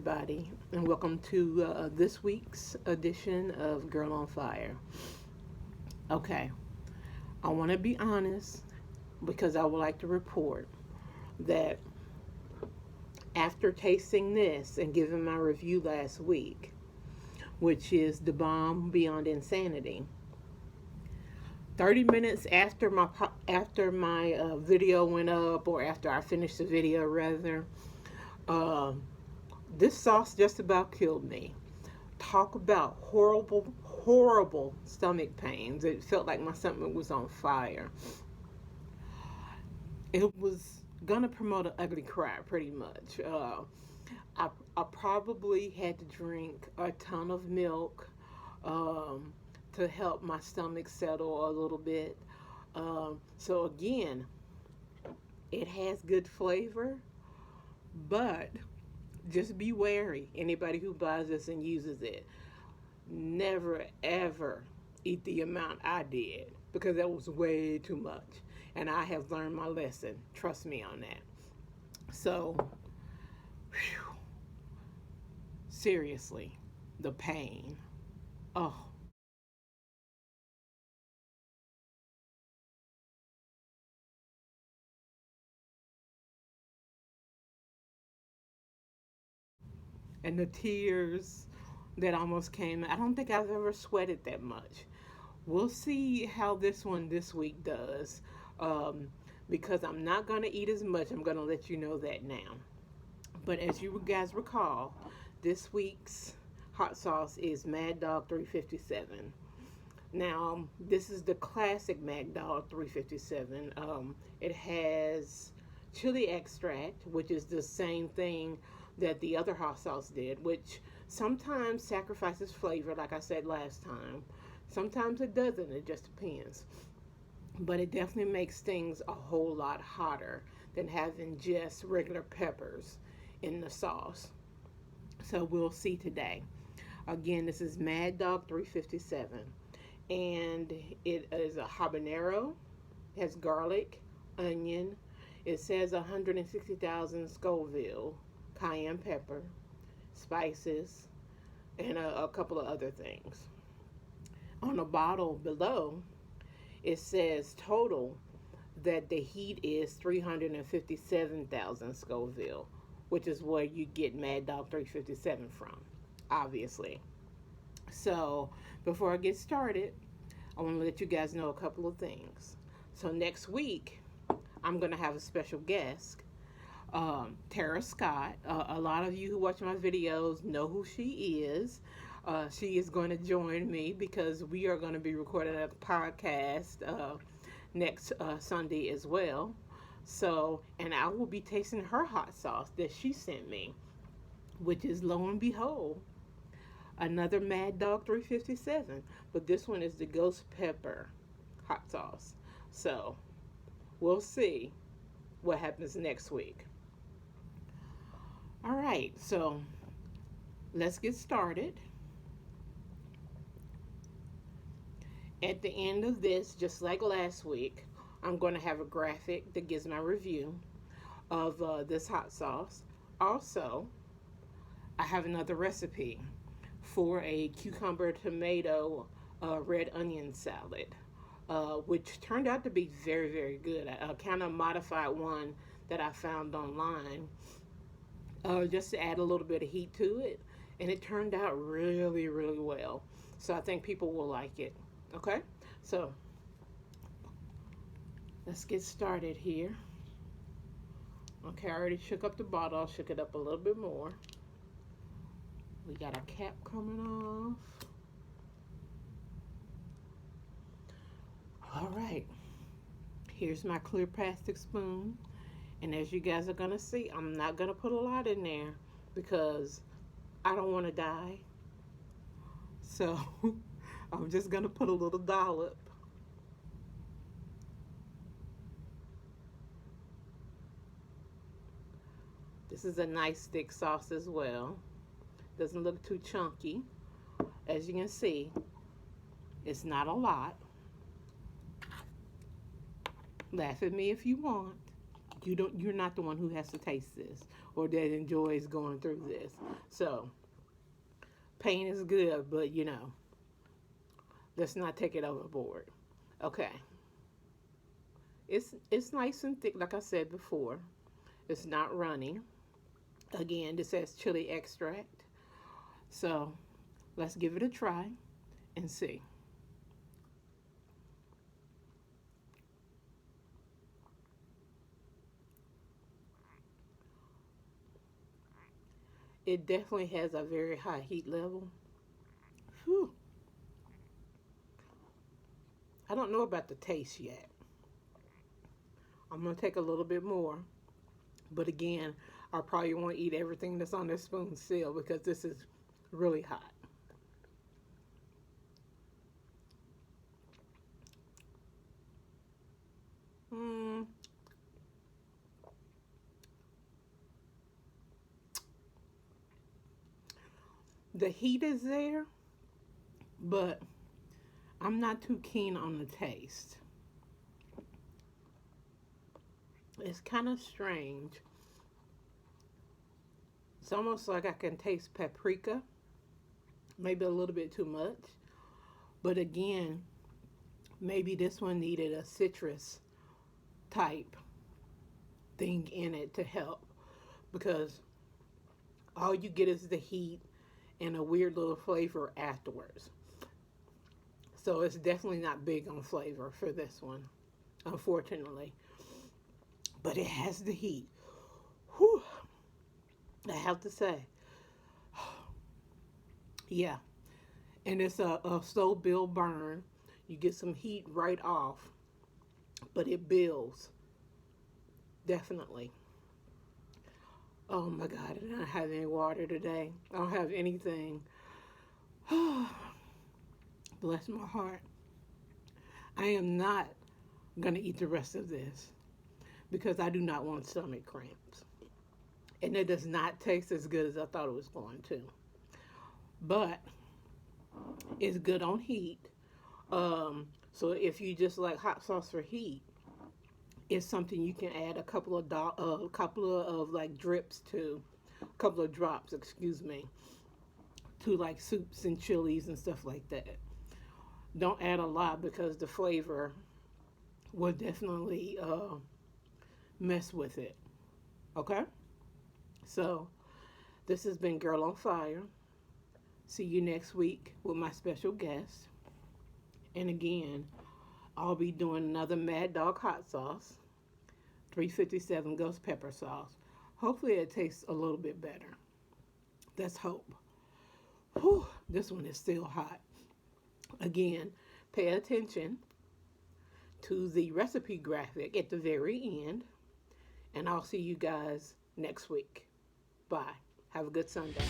everybody, and welcome to this week's edition of Girl on Fire. Okay, I want to be honest because I would like to report that after tasting this and giving my review last week, which is The Bomb Beyond Insanity, 30 minutes after my video went up, or after I finished the video rather, uh, this sauce just about killed me. Talk about horrible, horrible stomach pains. It felt like my stomach was on fire. It was gonna promote an ugly cry, pretty much. I probably had to drink a ton of milk um, to help my stomach settle a little bit. So again, it has good flavor, but just be wary. Anybody who buys this and uses it, never ever eat the amount I did because that was way too much. And I have learned my lesson. Trust me on that. So, whew, seriously, the pain. Oh, and the tears that almost came. I don't think I've ever sweated that much. We'll see how this one this week does. Um, because I'm not going to eat as much. I'm going to let you know that now. But as you guys recall, this week's hot sauce is Mad Dog 357. Now, this is the classic Mad Dog 357. It has chili extract, which is the same thing that the other hot sauce did, which sometimes sacrifices flavor, like I said last time. Sometimes it doesn't, it just depends. But it definitely makes things a whole lot hotter than having just regular peppers in the sauce. So we'll see today. Again, this is Mad Dog 357, and it is a habanero, has garlic, onion. It says 160,000 Scoville, cayenne pepper, spices, and a couple of other things. On the bottle below, it says total that the heat is 357,000 Scoville, which is where you get Mad Dog 357 from, obviously. So, before I get started, I want to let you guys know a couple of things. So, next week, I'm going to have a special guest, Tara Scott. A lot of you who watch my videos know who she is. She is going to join me because we are going to be recording a podcast next Sunday as well. So, and I will be tasting her hot sauce that she sent me, which is, lo and behold, another Mad Dog 357. But this one is the ghost pepper hot sauce. So, we'll see what happens next week. All right, so let's get started. At the end of this, just like last week, I'm going to have a graphic that gives my review of this hot sauce. Also, I have another recipe for a cucumber tomato red onion salad, which turned out to be very, very good. I kind of modified one that I found online just to add a little bit of heat to it, and it turned out really, really well. So I think people will like it. Okay, so let's get started here. Okay, I already shook up the bottle. I'll shook it up a little bit more. We got a cap coming off. All right, here's my clear plastic spoon. And as you guys are going to see, I'm not going to put a lot in there because I don't want to die. So I'm just going to put a little dollop. This is a nice thick sauce as well. Doesn't look too chunky. As you can see, it's not a lot. Laugh at me if you want. You're not the one who has to taste this or that enjoys going through this. So pain is good, but let's not take it overboard. Okay. It's nice and thick, like I said before. It's not runny. Again, this has chili extract. So let's give it a try and see. It definitely has a very high heat level. Whew. I don't know about the taste yet. I'm going to take a little bit more. But again, I probably won't eat everything that's on this spoon still because this is really hot. Mm, the heat is there, but I'm not too keen on the taste. It's kind of strange. It's almost like I can taste paprika, maybe a little bit too much. But again, maybe this one needed a citrus type thing in it to help because all you get is the heat and a weird little flavor afterwards. So it's definitely not big on flavor for this one, unfortunately. But it has the heat. Whew, I have to say. Yeah. And it's a slow build burn. You get some heat right off, but it builds. Definitely. Oh my God, I don't have any water today. I don't have anything. Bless my heart. I am not going to eat the rest of this because I do not want stomach cramps. And it does not taste as good as I thought it was going to. But it's good on heat. So if you just like hot sauce for heat, it's something you can add a couple of like drips to, a couple of drops, excuse me, to like soups and chilies and stuff like that. Don't add a lot because the flavor will definitely mess with it. Okay? So, this has been Girl on Fire. See you next week with my special guest. And again, I'll be doing another Mad Dog hot sauce, 357 ghost pepper sauce. Hopefully, it tastes a little bit better. Let's hope. Whew, this one is still hot. Again, pay attention to the recipe graphic at the very end. And I'll see you guys next week. Bye. Have a good Sunday.